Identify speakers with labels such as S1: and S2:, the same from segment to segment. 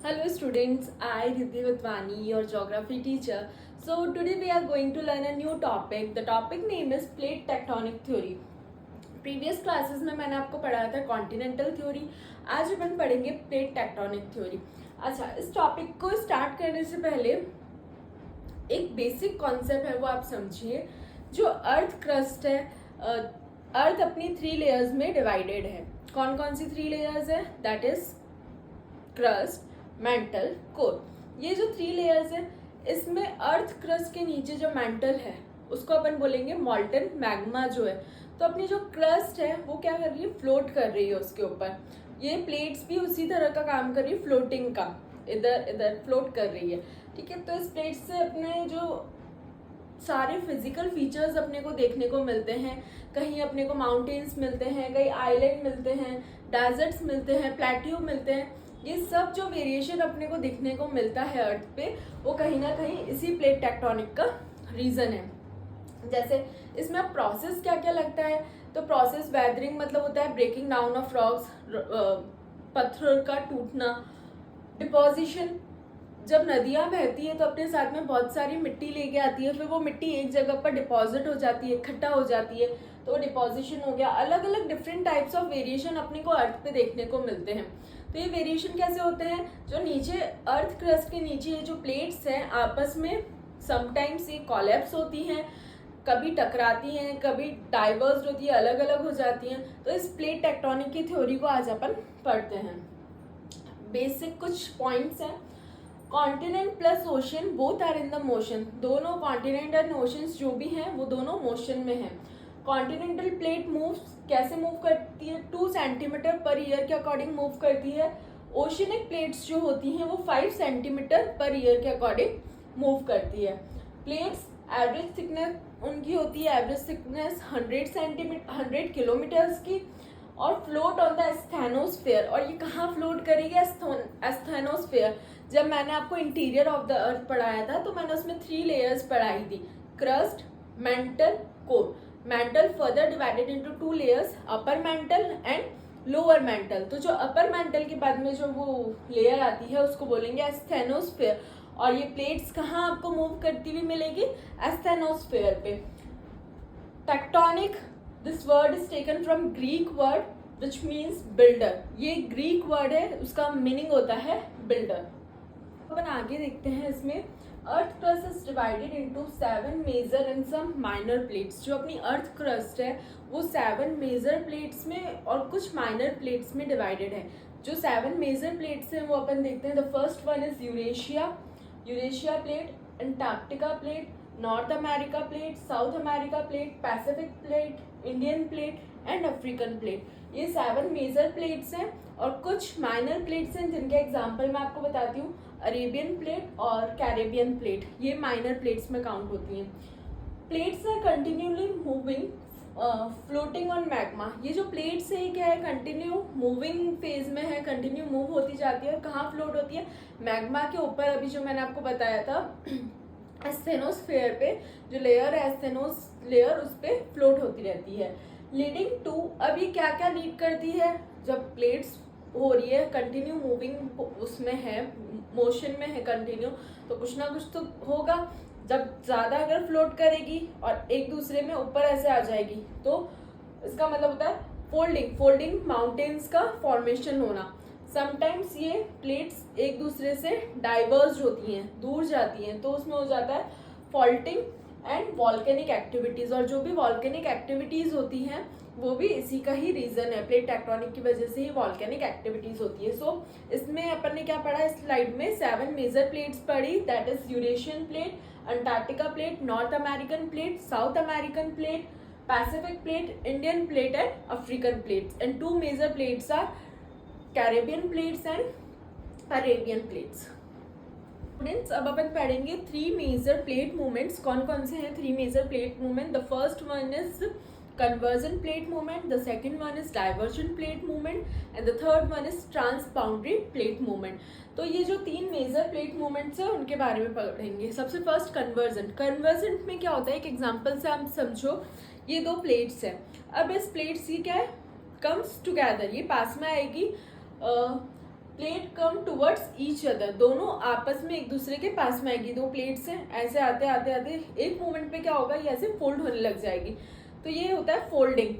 S1: Hello students, I Riddhi Vatwani, your geography teacher. So today we are going to learn a new topic. The topic name is plate tectonic theory. Previous classes में मैंने आपको पढ़ाया था continental theory. आज अपन पढ़ेंगे plate tectonic theory. अच्छा, इस topic को स्टार्ट करने से पहले एक बेसिक कॉन्सेप्ट है वो आप समझिए. जो अर्थ क्रस्ट है, अर्थ अपनी 3 लेयर्स में डिवाइडेड है. कौन कौन सी 3 लेयर्स है? That is crust, mental, core. ये जो 3 लेयर्स है, इसमें अर्थ क्रस्ट के नीचे जो मेंटल है उसको अपन बोलेंगे मॉल्टन मैग्मा जो है. तो अपनी जो क्रस्ट है वो क्या कर रही है? फ्लोट कर रही है उसके ऊपर. ये प्लेट्स भी उसी तरह का काम कर रही है, फ्लोटिंग का. इधर इधर फ्लोट कर रही है. ठीक है, तो इस प्लेट से अपने जो सारे फिजिकल फीचर्स अपने को देखने को मिलते हैं. कहीं अपने को माउंटेन्स मिलते हैं, कहीं आइलैंड मिलते हैं, डेजर्ट्स मिलते हैं, प्लेट्यू मिलते हैं. ये सब जो वेरिएशन अपने को दिखने को मिलता है अर्थ पे, वो कहीं ना कहीं इसी प्लेट टेक्टोनिक का रीजन है. जैसे इसमें अब प्रोसेस क्या क्या लगता है, तो प्रोसेस वेदरिंग मतलब होता है ब्रेकिंग डाउन ऑफ रॉक्स, पत्थर का टूटना. डिपोजिशन, जब नदियाँ बहती है तो अपने साथ में बहुत सारी मिट्टी लेके आती है, फिर वो मिट्टी एक जगह पर डिपॉजिट हो जाती है, इकट्ठा हो जाती है, तो डिपोजिशन हो गया. अलग अलग डिफरेंट टाइप्स ऑफ वेरिएशन अपने को अर्थ पे देखने को मिलते हैं. तो ये वेरिएशन कैसे होते हैं? जो नीचे अर्थ क्रस्ट के नीचे ये जो प्लेट्स हैं आपस में समटाइम्स ये कोलैप्स होती हैं, कभी टकराती हैं, कभी डाइवर्स होती है, अलग अलग हो जाती हैं. तो इस प्लेट टेक्टोनिक की थ्योरी को आज अपन पढ़ते हैं. बेसिक कुछ पॉइंट्स हैं. Continent plus ocean both are in the motion. दोनों कॉन्टिनेंट एंड ओशंस जो भी हैं वो दोनों मोशन में हैं. कॉन्टिनेंटल प्लेट मूव्स कैसे मूव करती है? 2 सेंटीमीटर पर ईयर के अकॉर्डिंग मूव करती है. ओशनिक प्लेट्स जो होती हैं वो 5 सेंटीमीटर पर ईयर के अकॉर्डिंग मूव करती है. प्लेट्स एवरेज थिकनेस उनकी होती है, एवरेज थिकनेस 100 किलोमीटर्स की, और फ्लोट ऑन द एस्थेनोस्फेयर. और ये कहाँ फ्लोट करेगी? एस्थेनोस्फेयर. जब मैंने आपको इंटीरियर ऑफ द अर्थ पढ़ाया था तो मैंने उसमें 3 लेयर्स पढ़ाई थी, crust, mental, core. Mental further divided into 2 layers, upper mantle and lower mental. तो जो अपर मेंटल के बाद में जो वो लेयर आती है उसको बोलेंगे एस्थेनोस्फेयर. और ये प्लेट्स कहाँ आपको मूव करती हुई मिलेगी? एस्थेनोस्फेयर पे. Tectonic, this word is taken from Greek word which means builder. ये ग्रीक वर्ड है, उसका मीनिंग होता है बिल्डर. अपन आगे देखते हैं. इसमें earth crust is divided into 7 major and some minor plates. जो अपनी अर्थ क्रस्ट है वो 7 मेजर प्लेट्स में और कुछ माइनर प्लेट्स में डिवाइडेड है. जो 7 मेजर प्लेट्स हैं वो अपन देखते हैं. The first one is Eurasia plate, Antarctica plate, north America plate, south America plate, Pacific plate, Indian plate and African plate. ये 7 मेजर प्लेट्स हैं. और कुछ माइनर प्लेट्स हैं जिनके एग्जाम्पल मैं आपको बताती हूँ. अरेबियन प्लेट और कैरेबियन प्लेट, ये माइनर प्लेट्स में काउंट होती हैं. Plates are continuously moving floating on magma. ये जो प्लेट्स है क्या है? कंटिन्यू मूविंग फेज में है, कंटिन्यू मूव होती जाती है. और कहाँ फ्लोट होती है? मैग्मा के ऊपर. अभी जो मैंने आपको बताया था एस्थेनोस्फेयर पे जो लेयर है, एस्थेनोस लेयर, उस पर फ्लोट होती रहती है. लीडिंग टू, अभी क्या क्या लीड करती है? जब प्लेट्स हो रही है कंटिन्यू मूविंग, उसमें है, मोशन में है कंटिन्यू, तो कुछ ना कुछ तो होगा. जब ज़्यादा अगर फ्लोट करेगी और एक दूसरे में ऊपर ऐसे आ जाएगी तो इसका मतलब होता है फोल्डिंग माउंटेन्स का फॉर्मेशन होना. समटाइम्स ये प्लेट्स एक दूसरे से डाइवर्ज होती हैं, दूर जाती हैं, तो उसमें हो जाता है फॉल्टिंग एंड वॉल्केनिक एक्टिविटीज़. और जो भी वॉल्केनिक एक्टिविटीज़ होती हैं वो भी इसी का ही रीज़न है. प्लेट टेक्टोनिक की वजह से ही वॉल्केनिक एक्टिविटीज़ होती है. सो इसमें अपन ने क्या पढ़ा इस स्लाइड में? 7 मेजर प्लेट्स पढ़ी, that is Eurasian plate, Antarctica plate, North American plate, South American plate, Pacific plate, Indian plate and African plates. And 2 major plates are Caribbean plates and Arabian plates. Students, अब अपन पढ़ेंगे 3 major plate movements. कौन कौन से हैं 3 major plate movement? The first one is convergent plate movement, the second one is divergent plate movement and the third one is transboundary plate movement. तो ये जो 3 मेजर प्लेट मूवमेंट्स हैं उनके बारे में पढ़ेंगे. सबसे फर्स्ट कन्वर्जेंट में क्या होता है? एक एग्जांपल से आप समझो. ये 2 प्लेट्स हैं. अब इस प्लेट्स की क्या है? कम्स टुगेदर, ये पास में आएगी. Plate come towards each other, दोनों आपस में एक दूसरे के पास में आएगी। दो प्लेट्स हैं, ऐसे आते आते आते एक मोमेंट पे क्या होगा, ये ऐसे फोल्ड होने लग जाएगी, तो ये होता है folding.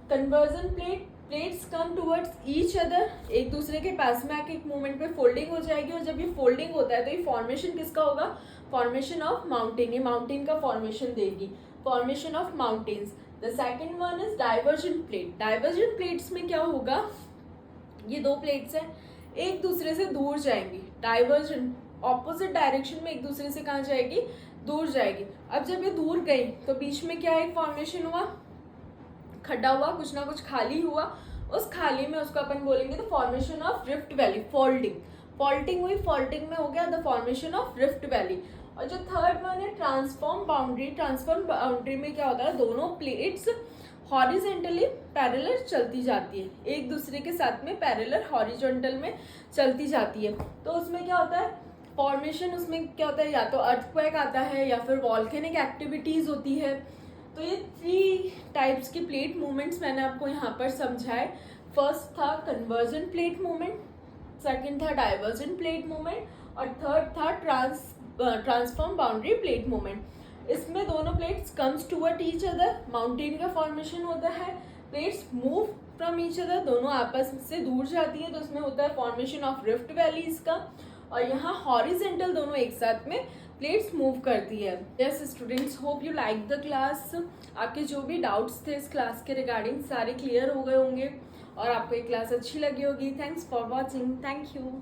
S1: Conversion plate, plates come towards each other, एक दूसरे के पास में आके एक मोमेंट पे फोल्डिंग हो जाएगी, और जब ये फोल्डिंग होता है तो ये फॉर्मेशन किसका होगा, फॉर्मेशन ऑफ माउंटेन, ये माउंटेन का फॉर्मेशन देगी, formation of mountains. The second one is divergent plate. Divergent plates में क्या होगा, ये दो प्लेट्स हैं, एक दूसरे से दूर जाएंगी, डाइवर्जेंट, ऑपोजिट डायरेक्शन में एक दूसरे से कहाँ जाएगी, दूर जाएगी। अब जब ये दूर गई तो बीच में क्या एक फॉर्मेशन हुआ, खड्डा हुआ, कुछ ना कुछ खाली हुआ, उस खाली में उसको अपन बोलेंगे the formation of rift valley, folding, faulting हुई, फॉल्टिंग में हो गया the formation of rift valley. और जो थर्ड वन है ट्रांसफॉर्म बाउंड्री, ट्रांसफॉर्म बाउंड्री में क्या होता है, दोनों प्लेट्स हॉरिजेंटली पैरेलल चलती जाती है, एक दूसरे के साथ में पैरेलल हॉरिजॉन्टल में चलती जाती है, तो उसमें क्या होता है फॉर्मेशन, उसमें क्या होता है, या तो अर्थक्वेक आता है या फिर वॉल्केनिक एक्टिविटीज होती है। तो ये 3 टाइप्स की प्लेट मूवमेंट्स मैंने आपको यहाँ पर समझाए। फर्स्ट था कन्वर्जन प्लेट मूवमेंट, सेकंड था डाइवर्जेंट प्लेट मूवमेंट, और थर्ड था ट्रांसफॉर्म बाउंड्री प्लेट मूवमेंट। इसमें दोनों plates comes toward each other, mountain का फॉर्मेशन होता है, plates move from each other, दोनों आपस से दूर जाती है, तो इसमें होता है फॉर्मेशन ऑफ रिफ्ट वैलीज का, और यहाँ हॉरिजेंटल दोनों एक साथ में प्लेट्स मूव करती है। Yes students, hope you like the class. आपके जो भी डाउट्स थे इस क्लास के रिगार्डिंग सारे क्लियर हो गए होंगे और आपको ये क्लास अच्छी लगी होगी। Thanks for watching, thank you.